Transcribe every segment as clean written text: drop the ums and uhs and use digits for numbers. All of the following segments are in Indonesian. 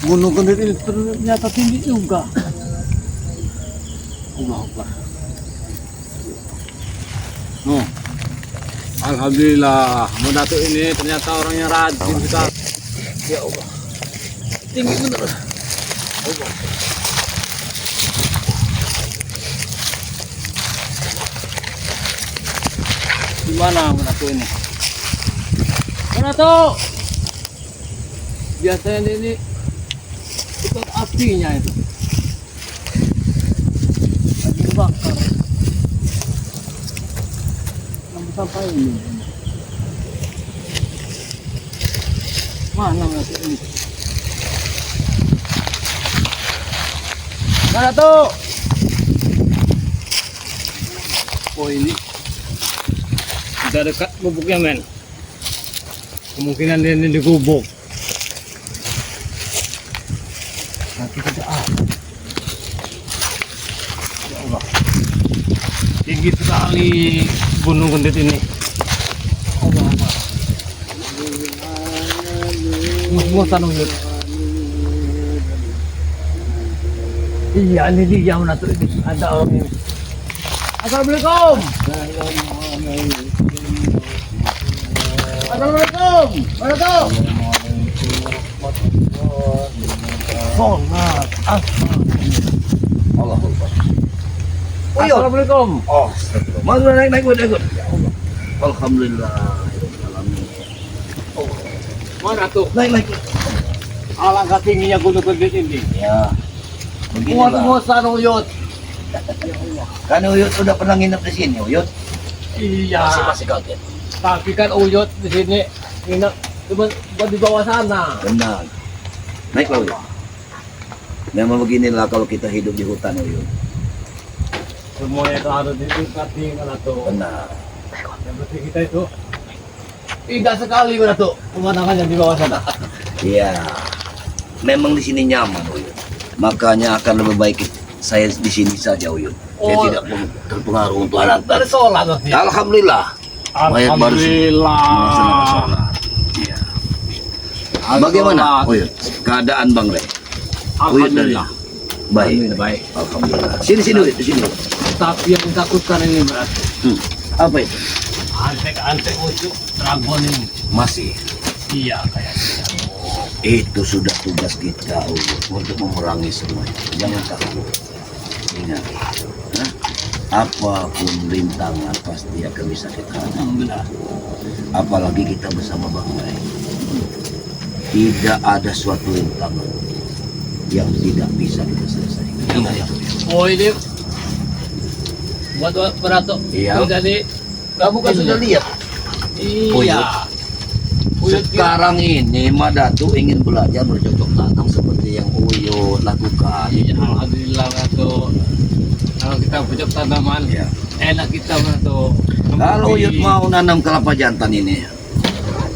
Gunung Kendit ini ternyata tinggi juga. Allah Akbar. No. Alhamdulillah, Datuk ini ternyata orangnya rajin sekali. Ya Allah. Tinggi bener. Allah. Gimana Datuk ini? Datuk. Biasanya ini itu apinya itu. Lagi bakar. Sampai ini. Mana Datuk ini? Mana tuh? Oh ini sudah dekat gubuknya men. Kemungkinan dia ini digubuk. Nanti kita ya Allah. Tinggi sekali Gunung Kendit ini. Allah Allah. Mus-musan uyut. Iya ini dia Datuk ini. Ada orang ini. Assalamualaikum. Assalamualaikum. Waalaikumsalam. Sholat. Allah Akbar. Assalamualaikum. Oh, mana naik ikut. Alhamdulillah. Mana tuh? Naik. Alangkah tingginya Gunung Kendit ini. Ya. Muat-muatan uyut. Kan Uyut udah pernah nginep di sini, Uyut. Iya. Masih kaget. Tapi kan uyut di sini nginep cuma di bawah sana. Benar. Naiklah Uyut. Memang beginilah kalau kita hidup di hutan, Uyut. Semuanya itu harus ditingkati Datuk. Benar. Yang penting kita itu indah sekali Datuk pemandangannya di bawah sana. Iya. Memang di sini nyaman, Uyut. Makanya akan lebih baik saya di sini saja, Uyut. Saya Oh. tidak terpengaruh untuk Dari sholat nanti. Alhamdulillah. Mayat baru melaksanakan sholat. Iya. Bagaimana, Uyut? Keadaan Bang Rey? Alhamdulillah. Baik. Baik. Alhamdulillah. Sini Uyut, di sini. Tapi yang ditakutkan ini berarti Apa itu? antek-antek ujuk dragon ini. Masih. Iya kayaknya. Itu sudah tugas kita, Uyut, untuk memerangi semuanya. Jangan takut. Ingat. Hah? Apapun rintangan pasti akan bisa kita hadapi. Benar. Apalagi kita bersama Bang Rey. Tidak ada suatu rintangan yang tidak bisa kita selesaikan. Ingat itu. Oh ini buat Datuk. Iya. Jadi Kamu kan sudah lihat. iya. Sekarang ini Mak Datu ingin belajar bercocok tanam seperti yang Uyut lakukan. Iya, alhamdulillah Datuk. Kalau kita pucuk tanaman, Ya. enak kita Datuk. Kalau Uyut mau nanam kelapa jantan ini,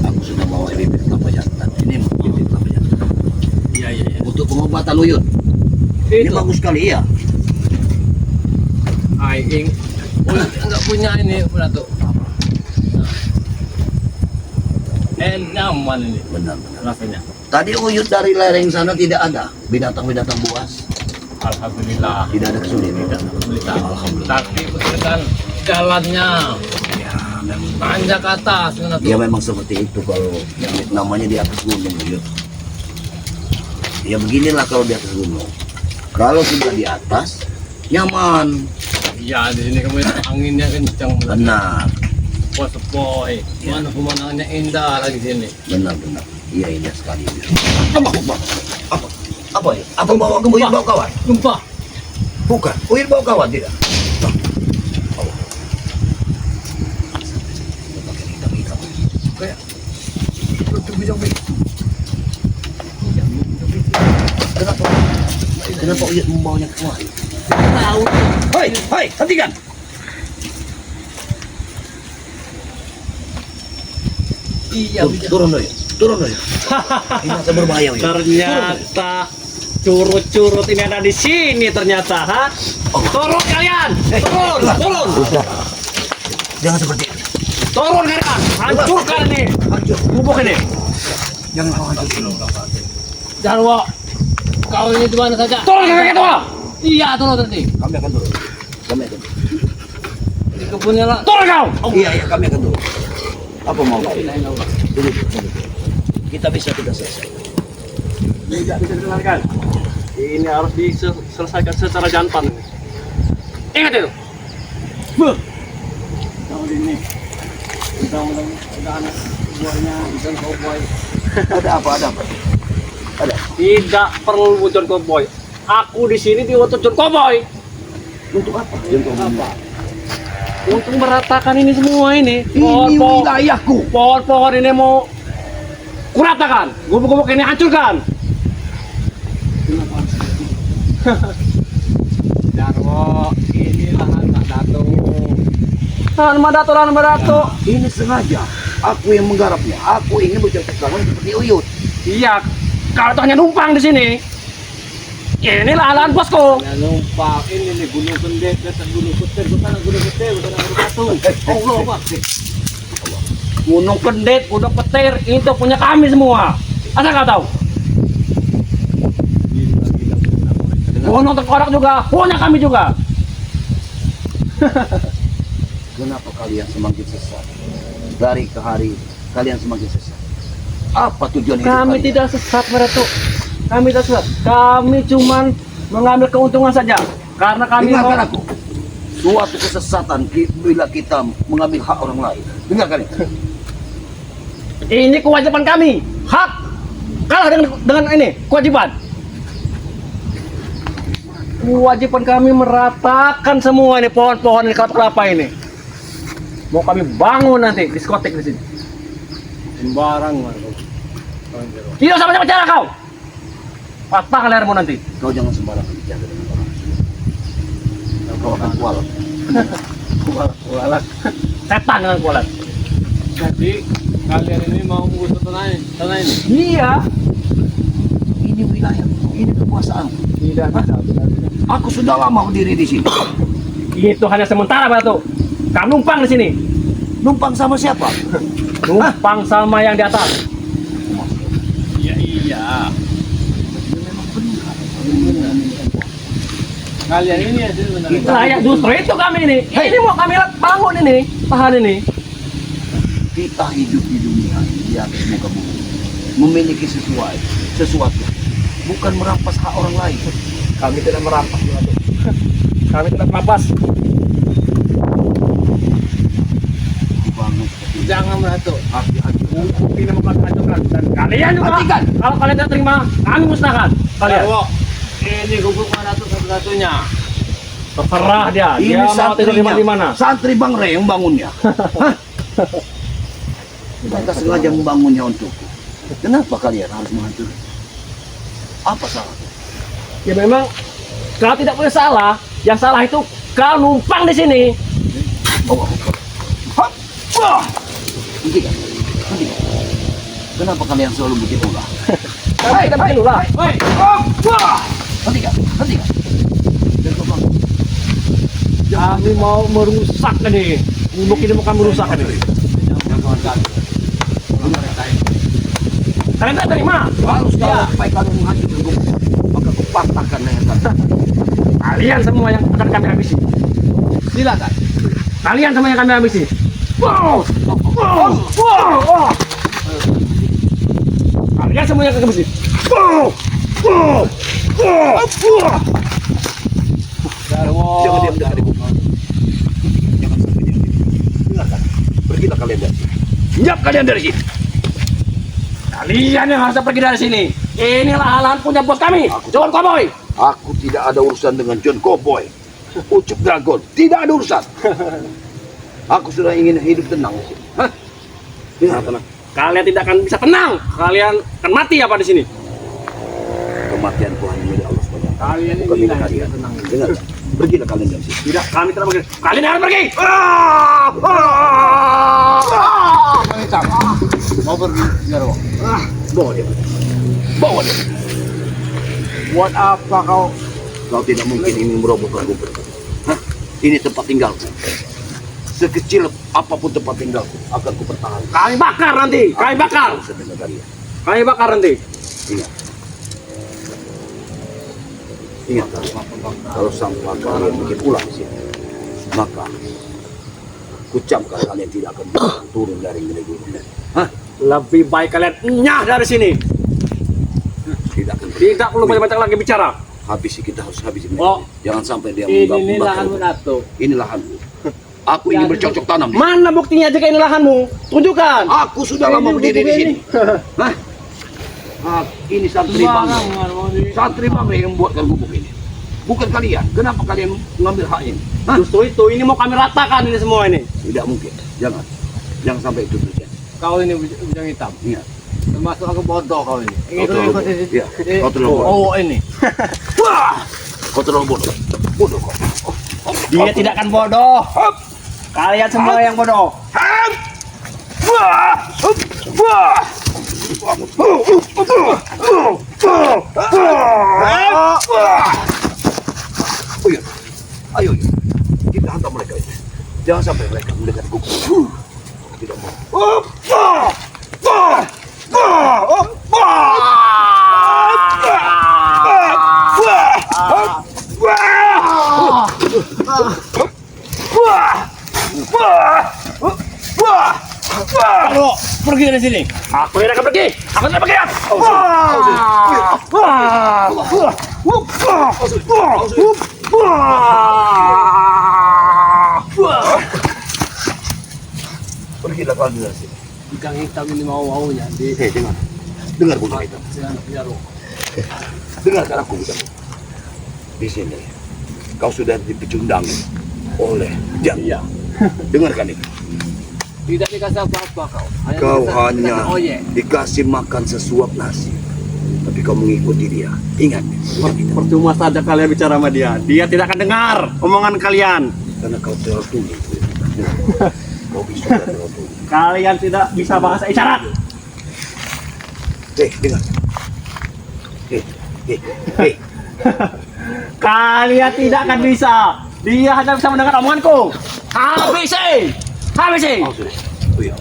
aku sudah bawa bibit kelapa jantan. Ini bibit kelapa jantan. Iya. Untuk pengobatan Uyut. Ini bagus sekali ya. Aing enggak punya ini Datuk. Nyaman ini Benar. rasanya. Tadi Uyut dari lereng sana tidak ada binatang-binatang buas. Alhamdulillah. Tidak ada kesulitan. Alhamdulillah. Tapi kan jalannya tanjak ke atas Datuk. Ya memang seperti itu kalau yang namanya di atas gunung, Uyut. Ya beginilah kalau di atas gunung. Kalau sudah di atas, nyaman. Iya, di sini kemudian anginnya kencang. Benar. Sepoi. Ya. Mana pemandangannya indah lagi sini. Benar. Iya indah sekali. Apa ya? Apa bawa Uyut bawa kawan? Gempa. Bukan. Uyut bawa kawan tidak? Kayak itu bisa Kenapa Uyut membawanya kemari? tahu. Hai, hentikan! Iya, bisa. Turun Uyut. Ini akan berbahaya Uyut. Ternyata curut-curut ini ada di sini ternyata, ha? Turun kalian! Turun! Udah. Jangan seperti itu. Turun kalian! Hancurkan ini! Hancur. Bubuk ini! Jangan hancur. Jangan lupa kau ini di mana saja? Turun kakek tua! Iya, turun nanti. Kami akan turun. Kami akan turun. Di kebunnya lah. Turun kau! Iya, iya, kami akan turun. Apa mau kau? Tunggu. Kita bisa selesai. Tidak bisa didengarkan. Ini harus diselesaikan secara jantan. Ingat itu. Buh. Tahun ini udah anak buahnya John Cowboy. Ada apa? Ada. Tidak perlu John Cowboy. Aku di sini diutus John Cowboy. Untuk apa? Untuk apa? Untuk meratakan ini semua ini. Ini wilayahku. Pohon-pohon ini mau kuratakan. Gubuk-gubuk ini hancurkan. Darwo, ini lahan Pak Dato. Lahan Madato. Ini sengaja. Aku yang menggarapnya. Aku ingin bercocok tanam seperti Uyut. Iya, kalau itu hanya numpang di sini. Ini lahan bosku. Ya lupa, ini nih Gunung Kendet, dekat Gunung Petir, bukan Gunung Petir, bukan Gunung Batu. Allah, Pak. Gunung Kendet, Gunung Petir, itu punya kami semua. Asal kau tahu? Gunung Tengkorak juga punya kami juga. Kenapa kalian semakin sesat? Dari ke hari kalian semakin sesat. Apa tujuan hidup Kami kalian? tidak sesat, Madato. Kami tidak sesat. Kami cuman mengambil keuntungan saja. Karena kami Dengarkan aku. Suatu kesesatan bila kita mengambil hak orang lain. Dengarkan itu. Ini kewajiban kami. Hak kalah dengan ini kewajiban. Kewajiban kami meratakan semua ini pohon-pohon ini kelapa ini. Mau kami bangun nanti diskotek di sini. Sembarang. Tidak usah banyak bicara kau. Patah lehermu nanti. Kau jangan sembarangan bicara dengan orang. Kau akan kualat. Kualat. Setan dengan kualat. Jadi kalian ini mau mengusut tanah ini? Iya. Ini wilayahku, ini kekuasaanku. Tidak bisa. Aku sudah lama berdiri di sini. Itu hanya sementara, Batu. Kamu numpang di sini. Numpang sama siapa? Numpang sama yang di atas. Iya. Kalian ini ya benar. Nah, ya justru itu kami ini. Ini mau kami bangun ini, tahan ini. Kita hidup di dunia di atas muka bumi, memiliki sesuatu, bukan merampas hak orang lain. Kami tidak merampas, Batu. Kami tidak merampas. Dibangun seperti ini. Jangan Dato. Hati-hati. Ini bukan hancurkan dan kalian juga. Hentikan. Kalau kalian tidak terima, kami musnahkan kalian. Darwo, ini gubuk Dato satu-satunya. Terserah dia. Ini Dia mau tidur santrinya, di mana? santri Bang Rey yang bangunnya. Hah? Mereka sengaja membangunnya untukku. Kenapa kalian harus menghancurkan? Apa salahnya? Ya memang kau tidak punya salah. Yang salah itu kau numpang di sini. Oh, hap, wah. Hentikan. Kenapa kalian selalu begitu lah? Kami tidak begitu lah. Woi, Hentikan. Dan kau bangun. Kami mau merusak ini. Gubuk ini mau kami rusak ini. Kalian tidak terima. Harus kalau supaya kalian menghancurkan gubuk, maka aku patahkan leher kalian. Kalian semua yang akan kami habisi. silakan. Kalian semua yang kami habisi. Wow. Kalian semua yang kami habisi. Darwo. Jangan diam dekat ibu. Jangan sampai diam. Dengarkan. Pergilah kalian dari sini. Nyap kalian dari sini. Kalian yang harus pergi dari sini. Inilah lahan punya bos kami, John Cowboy. Aku tidak ada urusan dengan John Cowboy. Ucup Dragon. Tidak ada urusan. Aku sudah ingin hidup tenang di sini. Hah? Dengar tenang. Kalian tidak akan bisa tenang. Kalian akan mati apa di sini? Kematianku hanya milik Allah SWT. Kalian Bukan ini milik kalian. Dengar. Pergilah kalian dari sini. Tidak, kami tidak pergi. Kalian harus pergi. Mau pergi, Darwo. Bawa dia. Bawa dia. Buat apa kau? Kau tidak mungkin ingin merobohkan gubuk. Hah? Ini tempat tinggalku. Sekecil apapun tempat tinggalku akan kupertahankan. Kami bakar nanti. Kami bakar. Aku sedang kalian. Kami bakar nanti. Ingat. Ingat kalian, kalau sampai kalian bikin ulah di sini, maka kucamkan kalian tidak akan turun dari negeri ini. Hah? Lebih baik kalian nyah dari sini. Tidak akan. Tidak perlu banyak-banyak lagi bicara. Habisi, kita harus habisi mereka. Oh. Jangan sampai dia Ini menggabung. lahanmu Dato. Ini lahanku. Aku ingin bercocok tanam. Mana buktinya jika ini lahanmu? Tunjukkan. Aku sudah lama berdiri di sini. Hah? Ini santri bangga. Santri bangga yang membuatkan gubuk ini. Bukan kalian. Kenapa kalian mengambil hak ini? Hah? Justru itu, ini mau kami ratakan ini semua ini. Tidak mungkin. Jangan. Jangan sampai itu terjadi. Kau ini bujang hitam. Ingat. Termasuk aku bodoh kau ini. Kau terlalu bodoh. Iya, kau terlalu bodoh. Oh ini. Wah! Kau terlalu bodoh. Bodoh kau. Dia tidak akan bodoh. Kalian semua yang bodoh. Oh iya. Ayo, kita hantam mereka ini. Jangan sampai mereka mendekat gubuk. Tidak mau. Kalau pergi dari sini. Aku tidak akan pergi. Aku tidak pergi. Pergilah kalian dari sini. Bujang hitam ini mau-maunya di Dengar. Dengar bujang hitam. Jarum. Dengarkan aku bujang. Di sini kau sudah dipecundang oleh Jang. Iya. Dengarkan ini. Tidak dikasih apa-apa kau. Kau dikasih- hanya dikasih oyek. dikasih makan sesuap nasi. Tapi kau mengikuti dia. Ingat, Percuma saja kalian bicara sama dia. Dia tidak akan dengar omongan kalian. karena kau terlalu tinggi. Kau bisa terlalu tinggi. Kalian tidak bisa bahasa isyarat. Dengar. Hei. Kalian tidak akan bisa. Dia hanya bisa mendengar omonganku. Habisi. Habisi. Oh sudah. Oh iya.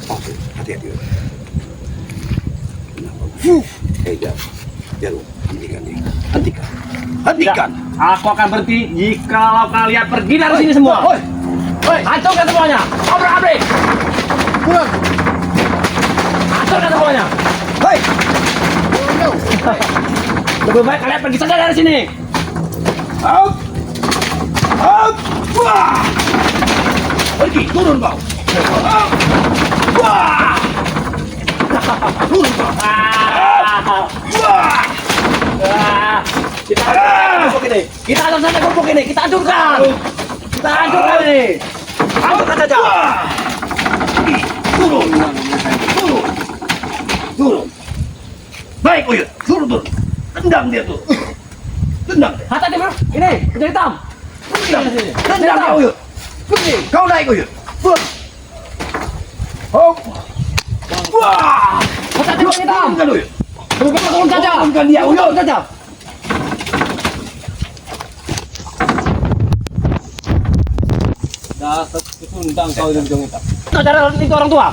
Oh sudah. Hati-hati. Jarum. Hentikan. Tidak. Aku akan berhenti jikalau kalian pergi dari sini semua. Hancurkan semuanya. Abrik. Pulang. Hancurkan semuanya. Hei. Lebih baik kalian pergi saja dari sini. Pergi, turun kau. Turun kau. Kita hancurkan gubuk ini. Kita hancurkan saja gubuk ini. Kita hancurkan. Kita hancurkan ini. Hancurkan saja. Turun. Baik, Uyut. Turun. Tendang dia tuh. Tendang dia. Hati-hati bro. Ini kucing hitam. Tendang dia, Uyut. Pergi. Kau naik, Uyut. Hop. Wah. Hati-hati kucing hitam. Turunkan, Uyut. Turun saja. Turunkan dia, Uyut. Turun saja. Dasar kesundang kau ini bujang hitam. Itu cara itu orang tua.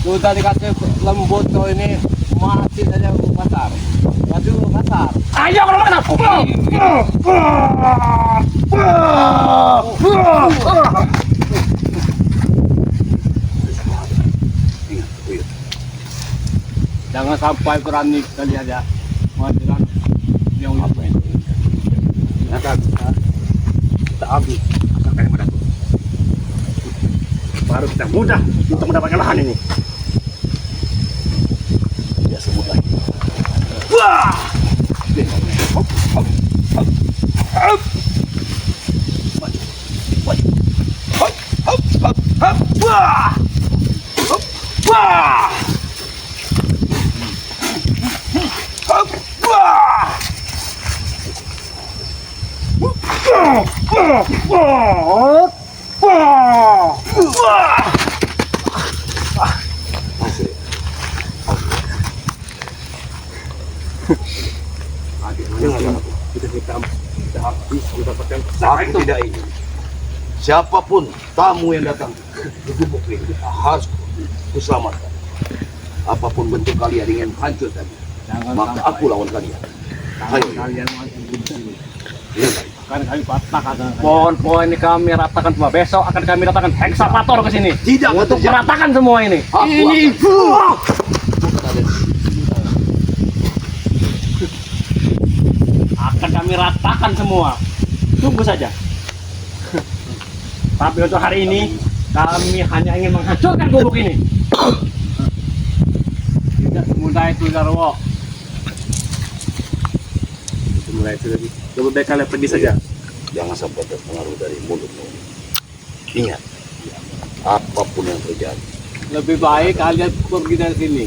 Sudah dikasih lembut kau ini mati saja ke pasar. Mati ke pasar. Ayo kalau mana? Ingat, Uyut. Jangan sampai berani kali aja menghadirkan yang apa ini. Kita habis. Sampai yang mendapat. Baru kita mudah untuk mendapatkan lahan ini. Ya sebut lagi. Wah! Hop, hop, hop, hop. Maju, maju. Hop, hop, hop, hop. Wah! Hop, wah! Hop, wah! Aku tidak ingin siapapun tamu yang datang ke gubuk ini harus kuselamatkan. Apapun bentuk kalian ingin hancur tadi, Jangan maka sampai. aku lawan kalian. Ayo. Kalian mancing sini. Iya. Kan kami patahkan. Pohon-pohon ini kami ratakan semua. Besok akan kami ratakan heksapator ke sini. Tidak Untuk terjadi. meratakan semua ini. Ini. Akan kami ratakan semua. Tunggu saja. Tapi untuk hari ini kami hanya ingin menghancurkan gubuk ini. Tidak semudah itu Jarwo. Semudah itu lagi. Lebih baik kalian pergi saja. Jangan sampai terpengaruh dari mulutmu. Ingat, apapun yang terjadi, Lebih baik kalian pergi dari sini.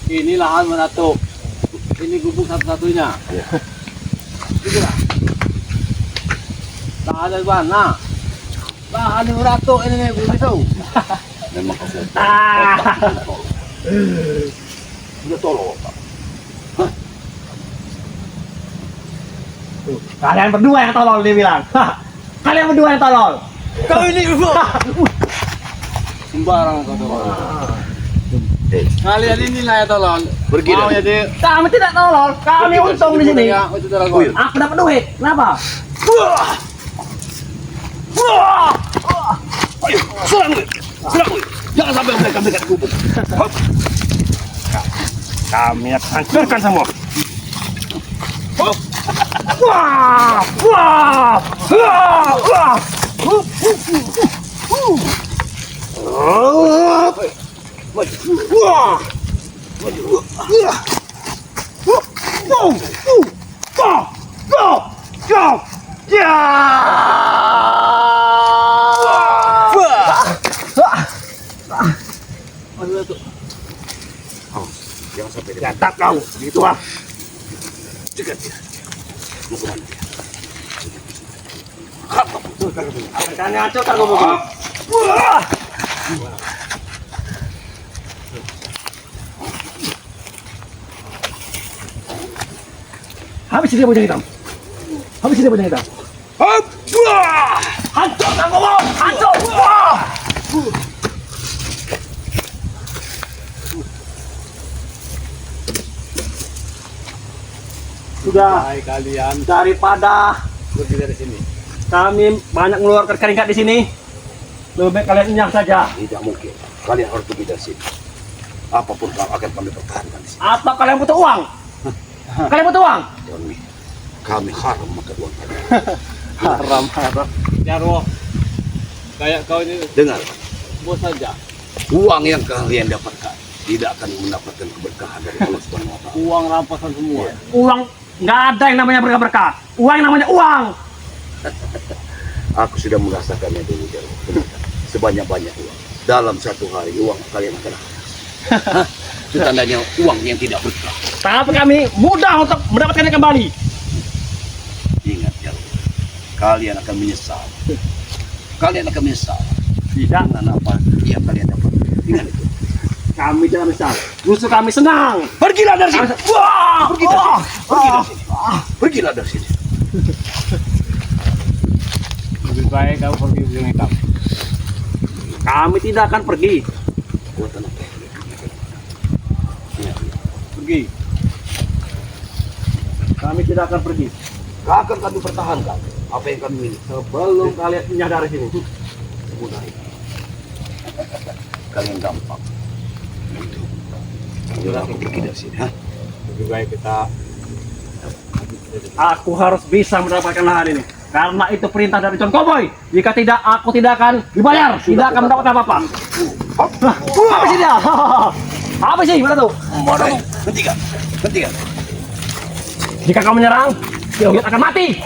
Ini lahan menato. Ini gubuk satu-satunya. ya, Itulah. Lahan dari mana? Lahan yang menato ini nih, begitu. memang aku Ah. sudah tolong, Pak. Kalian berdua yang tolol dia bilang. Hah, kalian berdua yang tolol. Kau ini sembarang kau tolong. Kalian ini lah ya tolong. Pergi Mau dari- jadi. Kami tidak tolol. Kami untung di sini. Ya, itu tolong. Buyur. Aku dapat duit. Kenapa? Ayo, serang gue, serang gue. Jangan sampai mereka mendekat gubuk. Kami akan hancurkan semua. Wah, wah, wah, wah. Wah. Go. Ya. Jangan sampai dia. Jatap kau, gitu ah. Cegat dia. Mau kemana dia? Akan hancurkan gubuk ini. Habis dia bujang hitam. Habis dia bujang hitam. Hancurkan gubuk, hancur. Wah. Sudah, Hai kalian daripada pergi dari sini. kami banyak mengeluarkan keringat di sini, lebih baik kalian inyah saja. Tidak mungkin. Kalian harus pergi dari sini. Apapun kau akan kami pertahankan di sini. Atau kalian butuh uang? Kalian butuh uang? Kami haram makan uang kalian. Haram. Jarwo. Kayak kau ini Dengar, bos saja. uang yang kalian dapatkan tidak akan mendapatkan keberkahan dari Allah Subhanahu wa Ta'ala. Uang rampasan semua. Uang nggak ada yang namanya berkah-berkah. Uang yang namanya uang. Aku sudah merasakannya dulu, Jarwo. Benar. Sebanyak-banyak uang. Dalam satu hari uang kalian akan habis. Itu tandanya uang yang tidak berkah. Tapi kami mudah untuk mendapatkannya kembali. Ingat, Jarwo. Kalian akan menyesal. Kalian akan menyesal. Tidak, Dengan apa yang kalian dapat. Ingat itu. kami tidak menyesal. Justru kami senang. Pergilah dari sini. Wah, Pergi dari sini. Pergilah dari sini. Pergilah dari sini. Lebih baik kau pergi bujang hitam. Kami tidak akan pergi. Kuatan apa? Ingat. Pergi. Kami tidak akan pergi. Akan kami pertahankan apa yang kami miliki. Sebelum kalian inyah dari sini. Semudah itu. Kalian gampang. Itu. Kalian aku pergi dari sini. Ha? Lebih baik kita Aku harus bisa mendapatkan lahan ini. Karena itu perintah dari John Cowboy. Jika tidak, aku tidak akan dibayar. Tidak akan mendapat apa-apa. Apa sih dia? Apa sih? Mana tuh? Mana tuh? Hentikan. Hentikan. Jika kamu menyerang, Yogyot akan mati.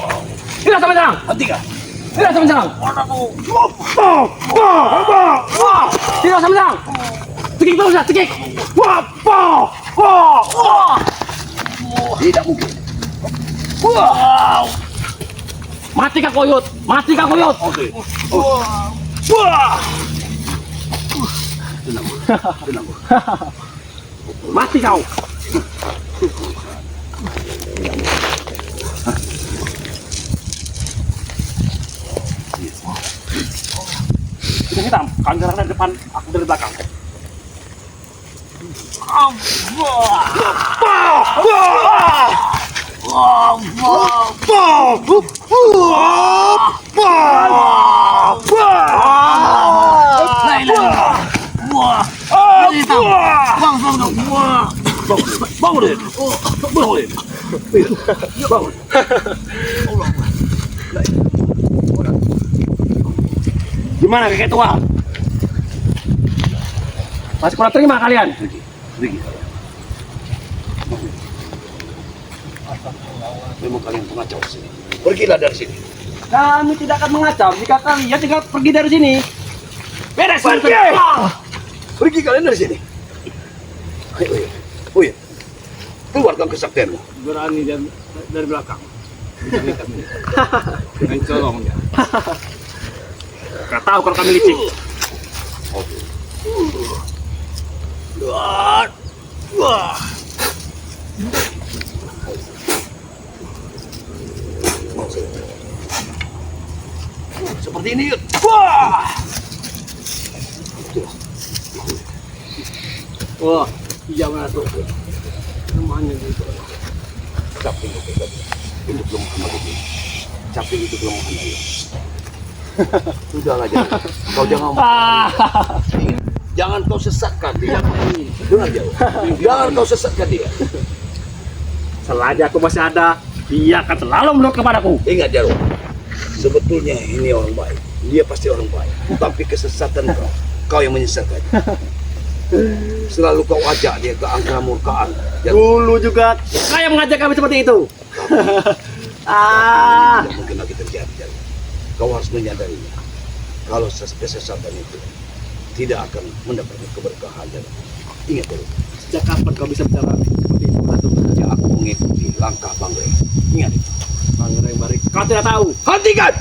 Tidak sama menyerang. Hentikan. Tidak sama menyerang. Mana tuh? Tidak sama menyerang. Cekik terus ya, cekik. Tidak mungkin. Mati Kak Koyot. Mati Kak Koyot. Oke. Tenang. Tenang. Mati kau. Kita hitam, kau gerak dari depan, aku dari belakang. Gimana kakek tua? Masih kurang terima kalian? Pergi. Memang kalian pengacau sini. Pergilah dari sini. Kami tidak akan mengacau jika kalian tinggal pergi dari sini. Beres. Pergi! Pergi kalian dari sini. Ayo. Oh iya. Keluarkan kesaktianmu. Berani dari belakang. Jangan kami. Dengan colong dia. Gak tahu kalau kami licik. Seperti ini. Wah! Wah, iya masuk. Semuanya gitu. Caping itu kelemahan lagi. Caping itu kelemahan lagi. Sudahlah jangan. Kau jangan. Jangan kau sesatkan dia. Dengar jauh. Jangan kau sesatkan dia. Selagi aku masih ada, dia akan selalu menurut kepadaku. Ingat Jarwo. Sebetulnya ini orang baik. Dia pasti orang baik. Tapi kesesatan kau yang menyesatkan. Selalu kau ajak dia ke angka murkaan. Dulu juga saya mengajak kami seperti itu. Tidak mungkin lagi terjadi. Jarwo. Kau harus menyadarinya. Kalau kesesatan itu tidak akan mendapatkan keberkahan. Jarwo. Ingat Jarwo. Sejak kapan kau bisa bicara seperti itu? Ya, aku mengikuti langkah Bang Rey. Ingat itu. Pangeran Barik, kau tidak tahu. Hentikan!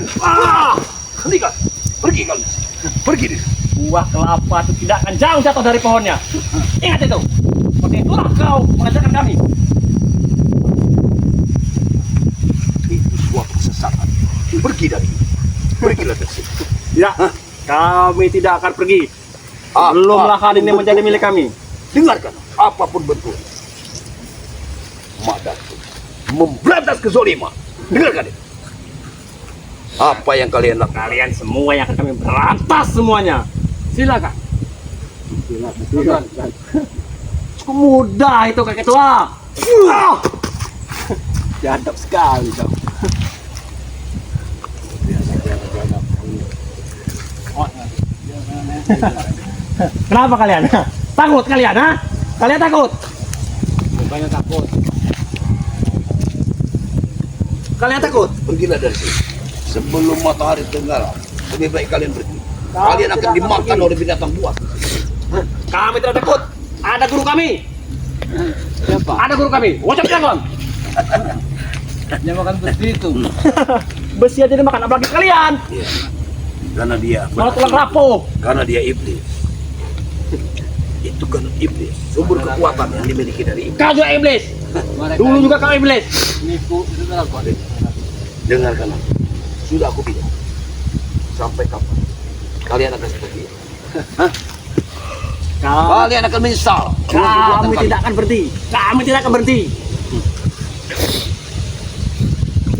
Hentikan! Pergi kalian. Pergi deh. Buah kelapa itu tidak akan jauh jatuh dari pohonnya. Ingat itu. Seperti itulah kau mengajarkan kami. Itu sebuah kesesatan. Pergi dari sini. Pergilah dari sini. Tidak, kami tidak akan pergi. Belum lahan ini menjadi milik kami. Dengarkan, apapun bentuk. Madaku memberantas kezoliman. Dengarkan itu. Apa yang kalian lakukan? Kalian semua yang akan kami berantas semuanya. Silakan. Silakan. Cukup mudah itu kakek tua. Jadap sekali kau. Kenapa kalian? Takut kalian, ha? Kalian takut? Bukannya takut. Kalian takut? Pergilah dari sini. Sebelum matahari tenggelam, lebih baik kalian pergi. Kalian akan dimakan oleh binatang buas. Kami tidak takut. Ada guru kami. Siapa? Ada guru kami. Wajib jangan. Dia makan besi itu. Besi aja dimakan, apalagi kalian. Iya. Karena dia Malah tulang rapuh. karena dia iblis. Itu kan iblis, sumber kekuatan yang dimiliki dari iblis. Kau juga iblis. Mereka Dulu juga kau iblis. nipu itu apa? Dengarkan aku. Sudah aku bilang. Sampai kapan kalian akan seperti ini? Kalian akan menyesal. dengan perbuatan Kami kalian. tidak akan berhenti. Kami tidak akan berhenti.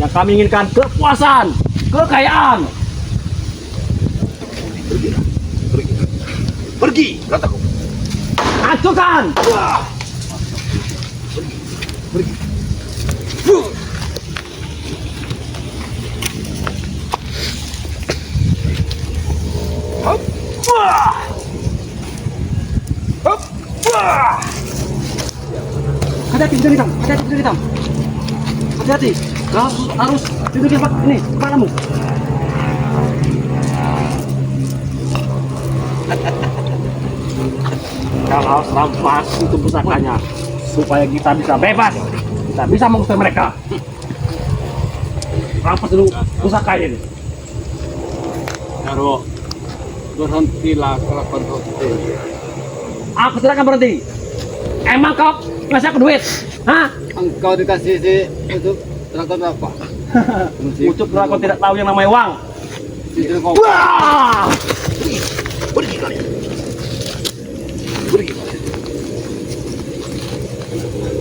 Yang kami inginkan kepuasan, kekayaan. Pergilah. Pergi. Pergi, kataku. Hancurkan. Wah. Pergi. Pergi. Hop. Wah. Hop. Wah. Hati-hati tidur hitam. Hati-hati tidur hitam. Hati-hati. Kau harus tidur di tempat ini, kepalamu. Kau harus rampas itu pusakanya supaya kita bisa bebas. Kita bisa mengusir mereka. Rampas dulu pusaka ini. Jarwo, berhentilah kelakuan kau itu. Aku tidak akan berhenti. Emang kau ngasih aku duit? Hah? Engkau dikasih untuk traktor apa? Ucup aku tidak tahu yang namanya uang. Itu kau. Wah! Pergi kalian. Pergi kalian.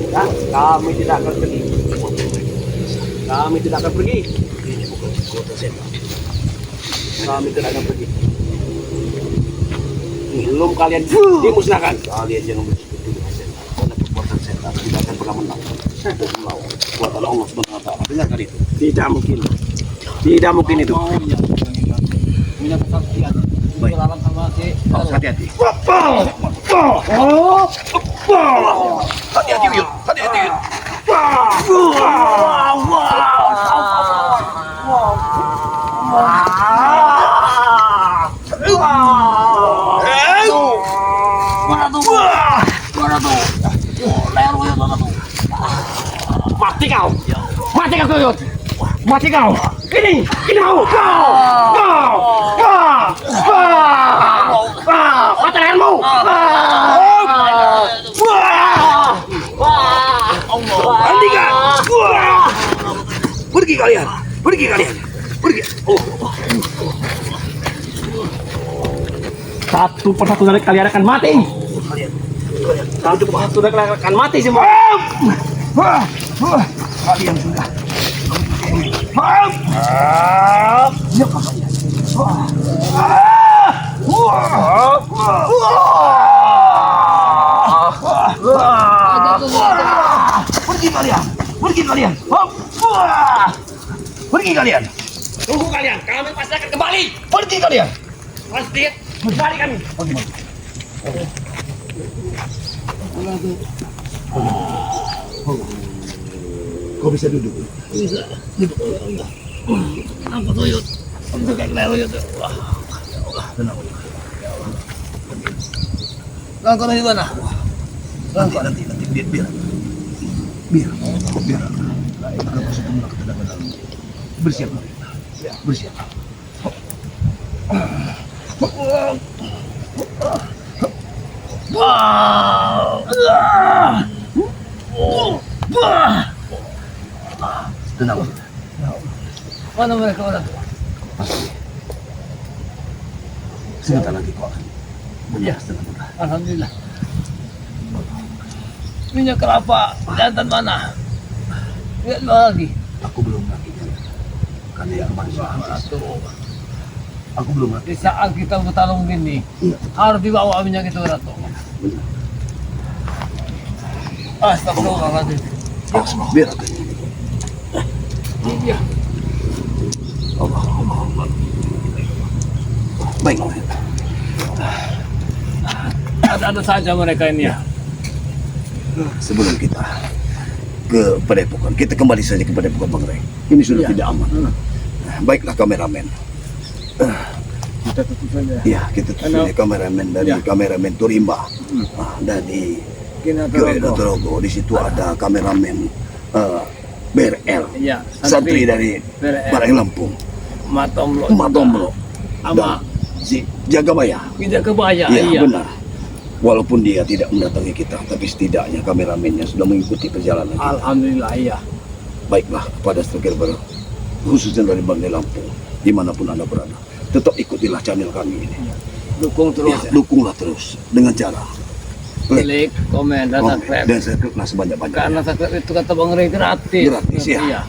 Ya, kami tidak akan pergi. Kami tidak akan pergi. Ini bukan kota setan. Kami tidak akan pergi. Belum kalian dimusnahkan. Kalian jangan bersekutu dengan setan. Karena kekuatan setan tidak akan pernah menang. Untuk melawan kekuatan Allah Subhanahu wa taala. Dengarkan itu. Tidak mungkin. Tidak mungkin itu. Mau ya. Punya kesaksian. Baik. Larang sama si. Hati-hati. Hati-hati yuk. Hati-hati yuk. Mati kau. Mati kau Tuyut. Mati kau. Ini mau. Kau. Mati lehermu. Hentikan. Pergi kalian. Pergi kalian. Pergi. Satu persatu dari kalian akan mati. Satu persatu dari kalian akan mati semua. Kalian sudah. Siapa kalian? Pergi kalian. Pergi kalian. Pergi kalian. Tunggu kalian. Kami pasti akan kembali. Pergi kalian. Pasti kembali kami. Kau bisa duduk. Bisa. Apa Tuyut? Untuk kayak Tuyut. Tenang. Langkah di mana? Nanti biar. Akan masuk ke dalam. Bersiap. Bersiap. Tenang. Mana mereka orang? Sebentar lagi kau akan bebas dengan mudah. Alhamdulillah. Minyak kelapa jantan mana? Lihat lagi. Aku belum lagi. Karena yang kemarin sudah habis. Aku belum lagi. Di saat kita bertarung gini, Iya. harus dibawa minyak itu Ratu. Benar. Astagfirullahaladzim. Awas, biar aku. Iya. Allah. Baik. Ada saja mereka ini ya. Sebelum kita ke Padepokan, kita kembali saja ke Padepokan Bang Rey. Ini sudah Iya. tidak aman. Baiklah kameramen. Kita tutup saja. Ya, kita tutup kameramen dari kameramen Turimba. Dari Kena Kyoedo Torogo. Di situ ada kameramen BRL. Iya. Santri dari BRL. Barang Lampung. Matomlo. Matomlo. Ama Dan si Jagabaya. tidak kebaya. Iya, Iya. benar. Walaupun dia tidak mendatangi kita, tapi setidaknya kameramennya sudah mengikuti perjalanan kita. Alhamdulillah iya. Baiklah kepada struktur baru, khususnya dari Banggai Lampung, dimanapun Anda berada, tetap ikutilah channel kami ini. Dukung terus. Ya, dukunglah terus dengan cara Like, komen, dan subscribe. dan subscribe sebanyak-banyaknya. Karena subscribe itu kata Bang Rey gratis. Gratis ya. Iya.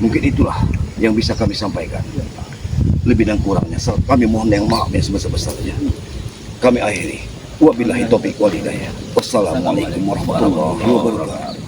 Mungkin itulah yang bisa kami sampaikan. Lebih dan kurangnya, kami mohon yang maaf yang sebesar-besarnya. Kami akhiri. Wabillahi taufiq wal hidayah. Wassalamualaikum warahmatullahi wabarakatuh.